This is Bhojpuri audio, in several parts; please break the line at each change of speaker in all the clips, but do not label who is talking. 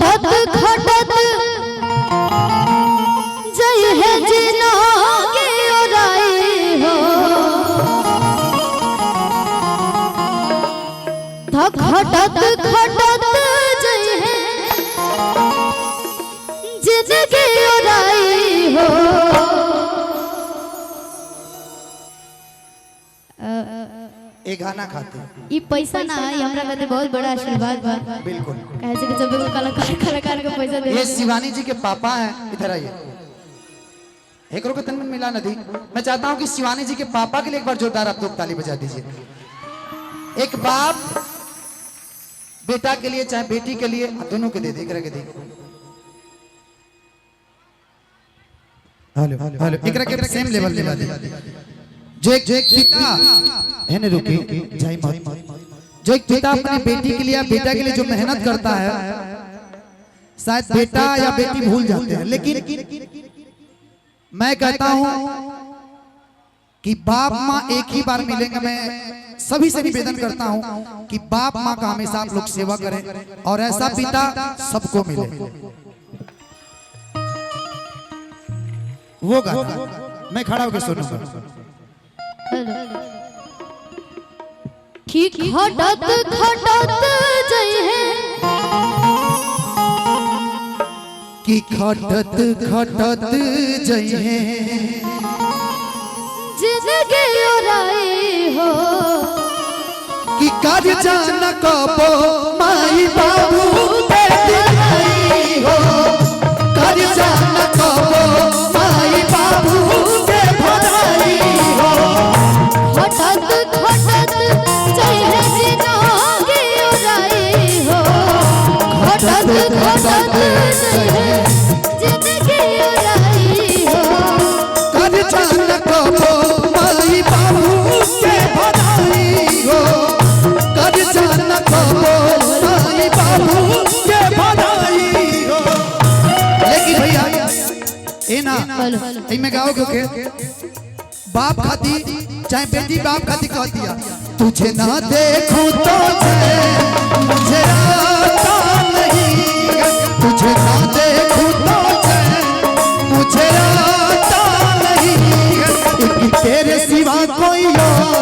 खटत खटत जय है जिना के ओराई हो खटत खटत जय है जिनके ओराई हो।
एक गाना खाते
ये पैसा ना है हमरा खातिर बहुत बड़ा आशीर्वाद बा।
बिल्कुल
कैसे कि जब कलाकार का पैसा दे
ये शिवानी जी के पापा हैं। इधर आइए एक रुको तन में मिला नदी। मैं चाहता हूं कि शिवानी जी के पापा के लिए एक बार जोरदार आप लोग ताली बजा दीजिए। एक बाप बेटा के लिए चाहे बेटी के लिए दोनों के दे दे के दे। हेलो हेलो एकरा के सेम लेवल दिला दे। जो एक पिता है ने रुकी जय मत जो एक पिता अपनी बेटी के लिए बेटा के लिए जो मेहनत करता है शायद बेटा या बेटी भूल जाते हैं, लेकिन मैं कहता हूं कि बाप माँ एक ही बार मिलेंगे। मैं सभी से निवेदन करता हूं कि बाप माँ का हमेशा आप लोग सेवा करें और ऐसा पिता सबको मिले। वो गाना मैं खड़ा होकर सुनूंगा।
कि खटत खटत जय है
कि खटत खटत जय है
जिनके ओराई हो
कि कर जान कबो माई बाबू के दिलाई हो। कर जान कबो माई बाबू के भलाई हो।
खटत खटत जय है जिनके ओराई हो। खटत खटत जय है जिनके ओराई हो।
कर जान कबो माई बाबू के भलाई हो। कर जान कबो माई बाबू के भलाई हो। लेकिन भैया ए ना इनमें गाओ क्योंकि बाप खाती चाहे बेटी बाप खाती कह दिया तुझे ना देखूं तो मुझे आता नहीं। तुझे ना देखूं तो मुझे आता नहीं। एक तेरे सिवा कोई और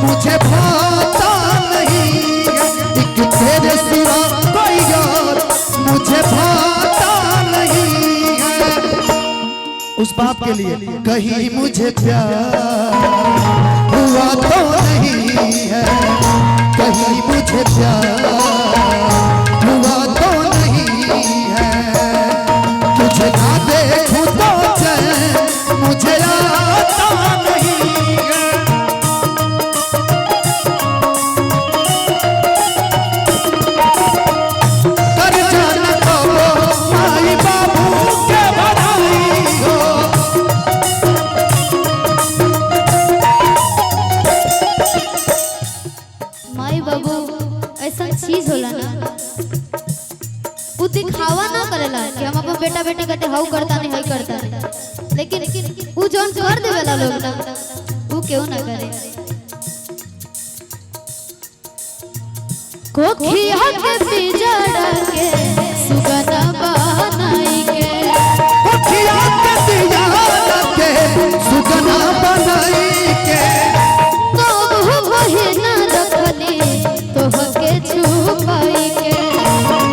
मुझे भाता नहीं। एक तेरे सिवा कोई और मुझे भाता नहीं। उस बाप के लिए कहीं मुझे प्यार हुआ तो नहीं है। कहीं मुझे प्यार हुआ तो नहीं है। तुझे ना देखूं तो चैन मुझे आता नहीं है। कर जाना कबो माई बाबू के भलाई हो।
माई बाबू ऐसा चीज होला ना वो दिखावा ना करेला कि हम अपन बेटा बेटी कटे हाउ करता नहीं हाई करता नहीं, लेकिन वो जोन कर देवेला लोग ना वो क्यों ना करे। कोखिया के पिजड़ा के सुगना बनाई के।
कोखिया के पिजड़ा के सुगना बनाई के।
तो बहिना रखली तोहके छुपाई के।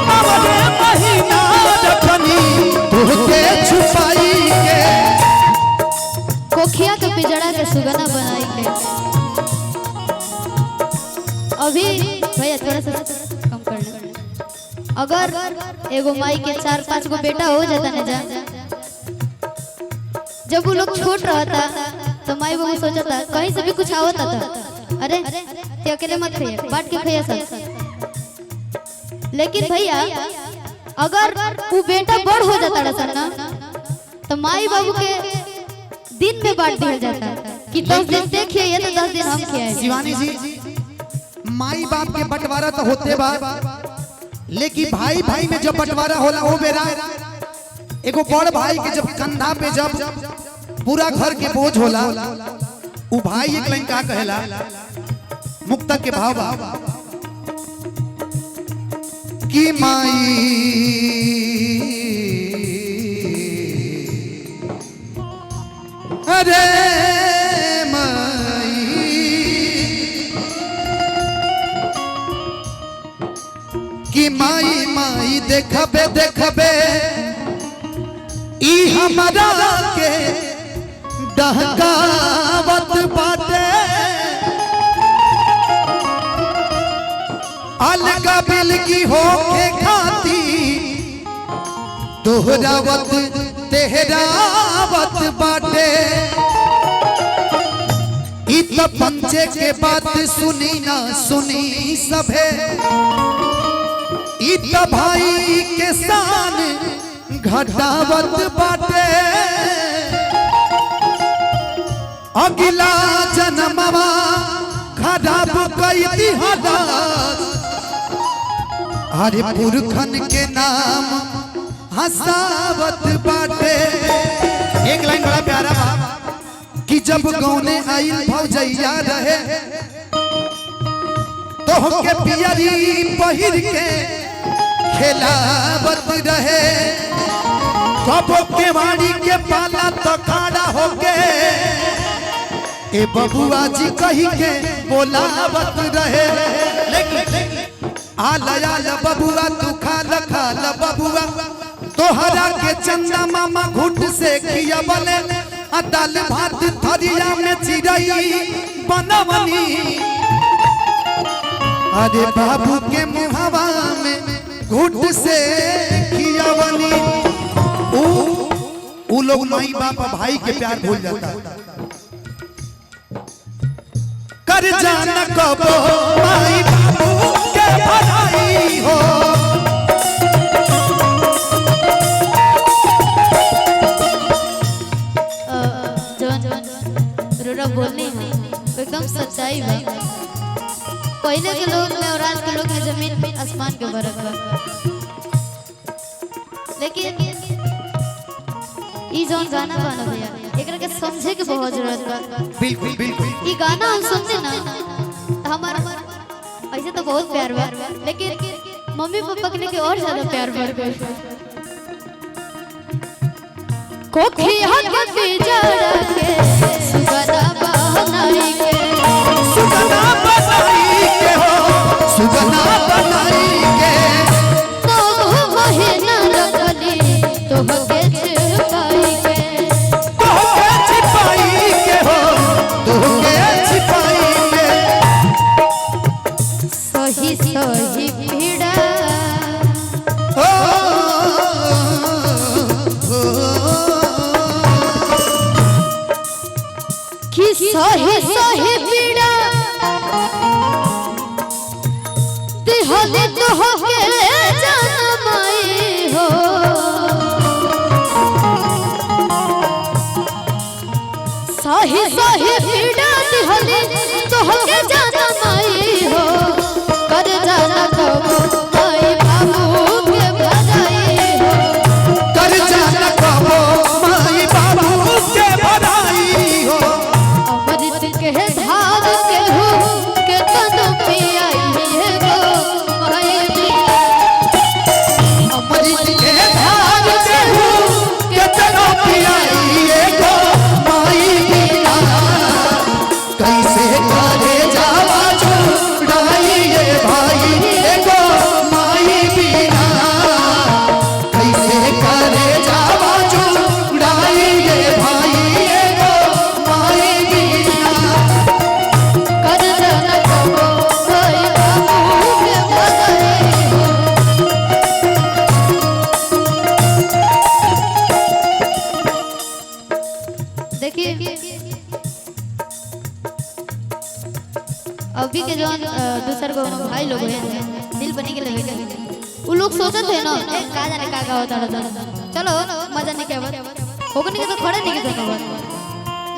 हमरे महीना रखनी तोहके छुपाई के।
कोखिया के पिजड़ा के सुगना बनाई के। अभी भैया थोड़ा सा कम कर ले। अगर एगो माई के 4-5 गो बेटा हो जाता ना जा जब वो लोग छोट रहता तो माई बाबू सोचता कहीं से भी कुछ आवता था अरे ते अकेले मत खाइए बांट के खाइए सब। लेकिन भैया अगर वो बेटा बड़ हो जाता ना तो माई बाबू के दिन में बांट दिया जाता कि 10 दिन ते खिए तो 10 दिन हम खिए।
शिवानी जी माई बाप के बंटवारा तो होते बा, लेकिन भाई भाई में जब बंटवारा होला वो बेरा एगो बड़ भाई के जब कंधा पे जब पूरा घर के बोझ होला वो भाई एक लाइन का कहेला मुक्तक के भाव कि माई देखबे देखबे ई हमरा के डहकावत बाटे अलगा बिलगी होके खाती दोहरावत तेहरावत बाटे इत पंचे के बात सुनी ना सुनी सभे इत भाई के शान घटावत बाटे अगला जन्मवा खराब कई दिहला हरे पुरखन के नाम हसावत बाटे। एक लाइन बड़ा प्यारा बा कि जब गौने आई भौजैया रहे तो हमके पियरी पहिर के खेलावत रहे कबो के वाणी के पाला तो खड़ा होके ए बबुआ जी कही के बोलावत रहे आलया बबुआ तू खाला बबुआ तोहरा के चंदा मामा घुट से खिया बने दाल भात थरिया में चिड़ई बनवनी अरे बाबू के मुहवा में घुट से खियावनी। ऊ लोग माई बाप भाई के प्यार भूल जाता कर जाना कबो माई बाबू के भलाई हो
बोलने एकदम सच्चाई है। पहले के लोग में और आज के लोग में जमीन आसमान के फर्क बा। लेकिन ई जोन गाना गाना भैया एकरा के समझे के बहुत जरूरत बा।
बिल्कुल बिल्कुल
ई गाना हम सुनते ना हमारा ऐसे तो बहुत प्यार बा लेकिन मम्मी पापा के लिए और ज्यादा प्यार बढ़ गई। कोखिया के पिजड़ा के सुगना बनाई के
सुगना बनाई के हो सुगना बनाई के
तो महीना रखली तो हके छिपाई के
हो तो हके छिपाई के
सही सही पीड़ा सही सही पीड़ा दिहले तो होके जनमाई हो सही सही पीड़ा दिहले तो होके जनमाई हो कर जाना कबो माई बाबू के भलाई हो
कर जाना कबो माई बाबू के भलाई हो
के धार के हो के तन पियाई है गो माई बिना
अमृत के धार के हो के तन पियाई है गो माई बिना कैसे करे जावा छुड़ाई ये भाई है गो माई बिना कैसे करे जावा छुड़ाई ये भाई है गो माई बिना
कर जाना कबो माई बाबू के भलाई हो देखिए अभी के जो दूसर को भाई लोग हैं दिल बने के लगे वो लोग सोचते हैं ना का जाने का होता रहता चलो मजा नहीं क्या होगा नहीं तो खड़े नहीं करता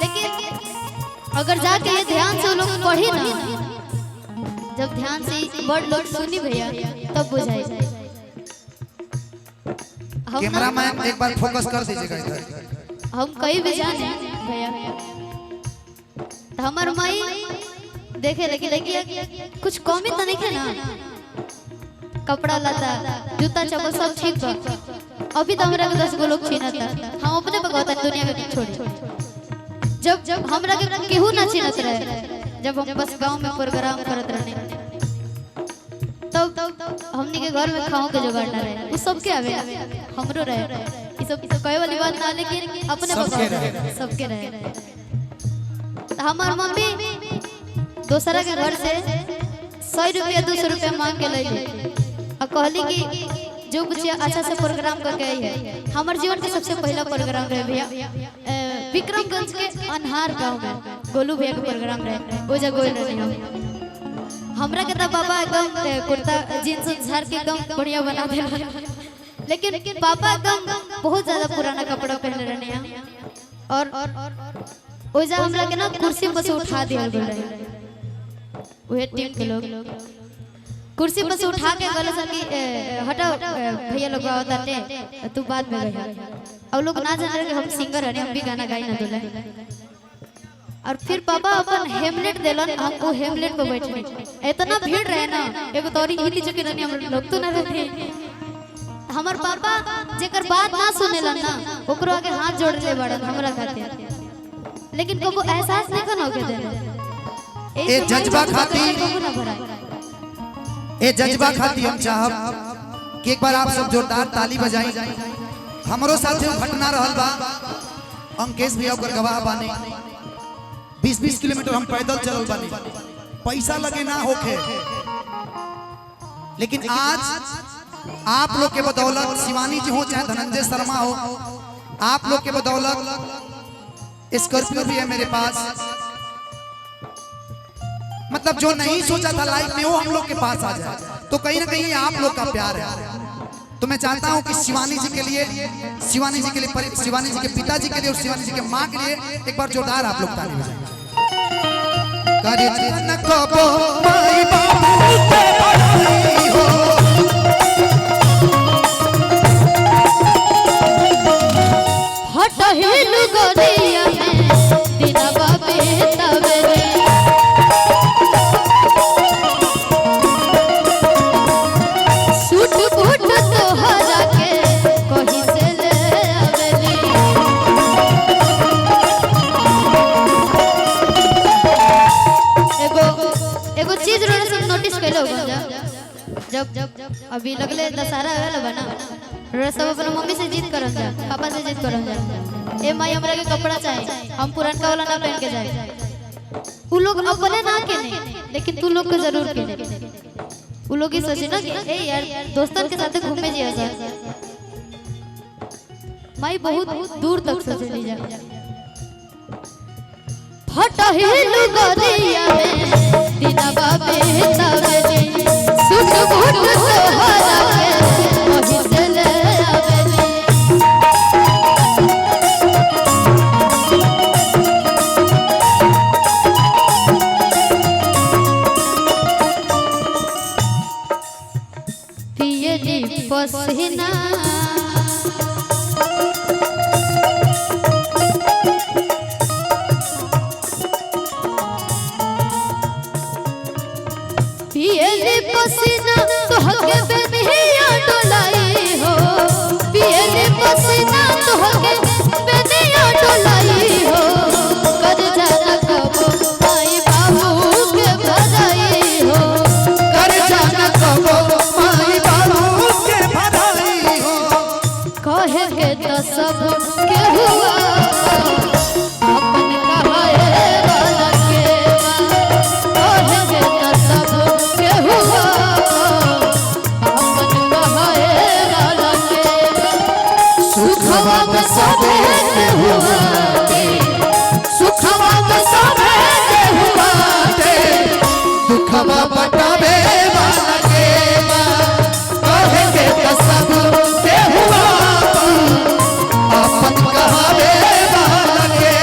लेकिन अगर जाके ये ध्यान से वो लोग पढ़ी ना जब ध्यान से वर्ड लोग सुनी भैया तब बुझाई
कैमरामैन एक बार फोकस कर दीजिएगा इधर
हम कहीं भी जाने भैया तो हमार माई देखे लेकिन कुछ कमी तो नहीं है ना कपड़ा लता जूता चप्पल सब ठीक बा अभी तो हमरा के 10 गो लोग छीनता हम अपने बगौता दुनिया में छोड़ जब हमरा के केहू ना छीनत रहे जब हम बस गांव में प्रोग्राम करत रहने तब हमनी के घर में खाओ के जुगाड़ ना रहे, वो सबके आवे, हमरो रहे, ये सब कहे वाली बात ना, लेकिन अपने सबके रहे। हमार मम्मी दूसरा के घर से 100 रुपया 200 रुपया मांग के ली और कहली कि जो कुछ अच्छा से प्रोग्राम करके आई है। हमारे जीवन के सबसे पहला प्रोग्राम रहे भैया विक्रमगंज के अनहार गांव में गोलू भैया के प्रोग्राम रहे, वो जगह रहे हम। हमरा के तो पापा एकदम कुर्ता जींस झाड़ के एकदम बढ़िया बना दे, लेकिन पापा एकदम बहुत ज्यादा पुराना कपड़ा पहने रहने हैं और ओजा हमरा के ना कुर्सी पर से उठा दिया गया रहे। वही टीम के लोग कुर्सी पर से उठा के गले सन की हटाओ भैया लोग आवताटे तू बाद में गई। और लोग ना जान रहे कि हम सिंगर हने, हम भी गाना गाई ना दुल्हन। और फिर पापा अपन हेमलेट देलन, हम वो हेमलेट पे बैठे, इतना भीड़ रहे ना, एगो तोरी हिली चुके रहनी, हम लोग तो ना रहते। हमार पापा जेकर बात ना सुनेलन ना ओकरो आगे हाथ जोड़ ले बड़न हमरा खातिर, लेकिन को एहसास नहीं करना के देना
ए जज्बा खातिर हम चाहब कि एक बार आप सब जोरदार ताली बजाई। हमरो साथ जो घटना रहल बा, अंकेश भैया ओकर गवाह बानी। 20-20 किलोमीटर हम पैदल चलल बानी, पैसा लगे ना होखे, लेकिन आज आप लोग के बदौलत शिवानी जी हो चाहे धनंजय शर्मा हो, आप लोग के बदौलत स्कॉर्पियो भी है मेरे पास। मतलब जो नहीं सोचा था लाइफ में वो हम लोग के पास आ जाए, तो कहीं ना कहीं आप लोग का प्यार है। तो मैं चाहता हूं कि शिवानी जी के लिए, शिवानी जी के पिताजी के लिए और शिवानी जी के माँ के लिए एक बार जोरदार आप लोग ताली बजाएं।
जब अभी लगले दशहरा रहल बना, सब अपना मम्मी से जीत करम जा, पापा से जीत करम जा, ए माई हमरा के कपड़ा चाहिए, हम पुरानका वाला ना पहन के जाए। उ लोग अपने ना के नहीं, लेकिन तू लोग के जरूर के। उ लोग ही सोचे ना कि ए यार दोस्तन के साथ घूमे जिया सर, माई बहुत दूर तक सोचे ली जा। फटहिल गरिया में दिनवा बेतावेली, सुख भूत सोहरा के वही से ले आवेली। पियली पसीना पसीना तो हके बेनिया डोलाई हो, पियले पसीना तो हके बेनिया डोलाई हो। कर जाना कबो माई बाबू के भराई हो,
कर जाना कबो माई बाबू के भराई हो।
कहे के तो सब के हुआ अपन कहाए वाला के, कहे के तो सब के हुआ सुखवा में सबे हुआ, सुखवा में सबे हुआ,
दुखवा बटावे वाला के कहे के तो सब के हुआ अपन कहावे वाला के।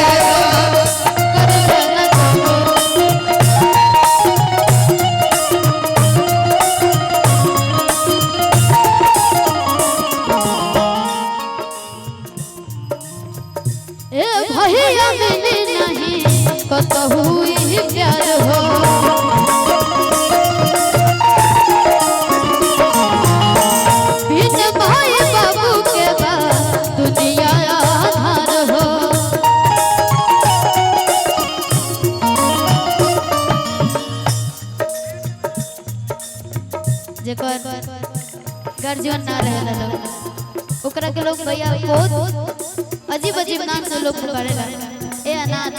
भैया मिली नहीं कतहु ही प्यार हो, बिन भाई बाबू के बाद दुनिया आधार हो। जेकर जीवन ना रहेला लोग ओकरा के लोग भैया बहुत अजीब अजीब नाम से लोग पुकारेला। ए अनाथ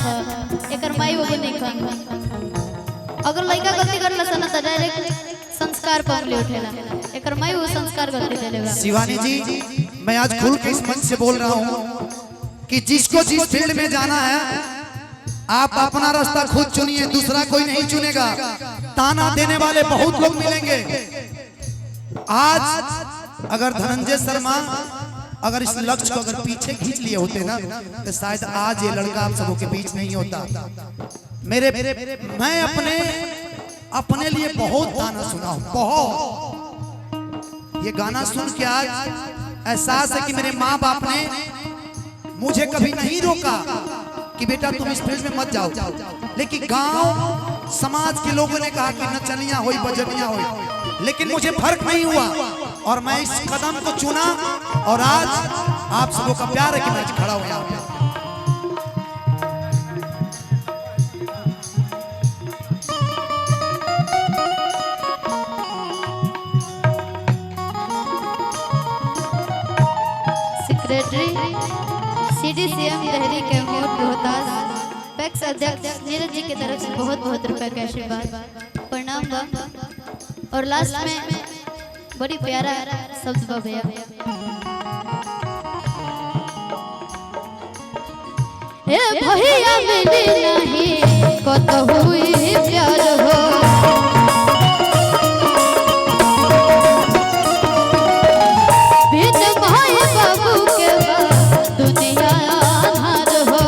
एकर माई बाबू नहीं खान। अगर लड़का गलती करला सन त डायरेक्ट संस्कार पर ले उठेला। एकर माई वो संस्कार गलती देलेगा।
शिवानी जी मैं आज खुल के इस मंच से बोल रहा हूँ कि जिसको जिस फील्ड में जाना है आप अपना रास्ता खुद चुनिए, दूसरा कोई नहीं चुनेगा। ताना देने वाले बहुत लोग मिलेंगे। आज अगर धनंजय शर्मा अगर इस लक्ष्य को अगर पीछे खींच लिए होते ना तो शायद आज ये लड़का आप सबों के बीच नहीं होता। मैं अपने लिए बहुत गाना सुना हूं, बहुत। ये गाना सुन के आज एहसास है कि मेरे माँ बाप ने मुझे कभी नहीं रोका कि बेटा तुम इस फील्ड में मत जाओ, लेकिन गांव समाज के लोगों ने कहा कि नचनिया होई बजनिया होई, लेकिन मुझे फर्क नहीं हुआ और मैं इस कदम को चुना और आज आप सबों का प्यार है कि मैं खड़ा हुआ हूं।
सेक्रेटरी CDCM लहरी कैमूर रोहतास पैक्स अध्यक्ष नीरज जी की तरफ से बहुत बहुत रुपए का आशीर्वाद प्रणाम बा। और लास्ट में बड़ी प्यारा शब्द बा भैया। ए भैया मिली नहीं कत हुई प्यार हो, बिन भाई बाबू के दुनिया आधार हो।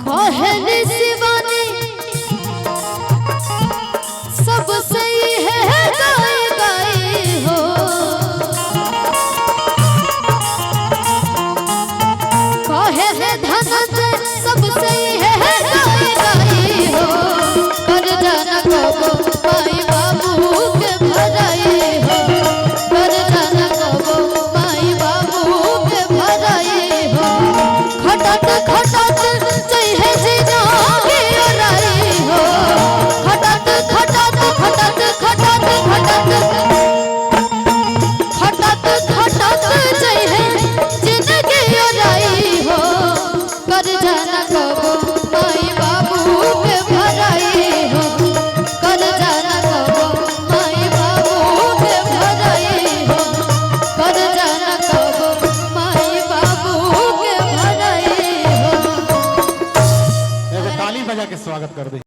कहली शिवानी सब सही है गाई गाई हो, कहले धनंजय सब सही है गाई गाई हो। कर जाना कबो माई बाबू के भराई हो, कर जाना कबो माई बाबू के भराई हो। खटत खटत चाहिए जीना की ओराई हो, खटत खटत खटत खटत खटत खटत खटत चाहिए जिंदगी ओराई हो। कर जाना कबो माई बाबू के भराई हो, कर जाना कबो माई बाबू के भराई हो, कर जाना कबो माई बाबू के भराई हो।
ताली बजा के स्वागत कर दे।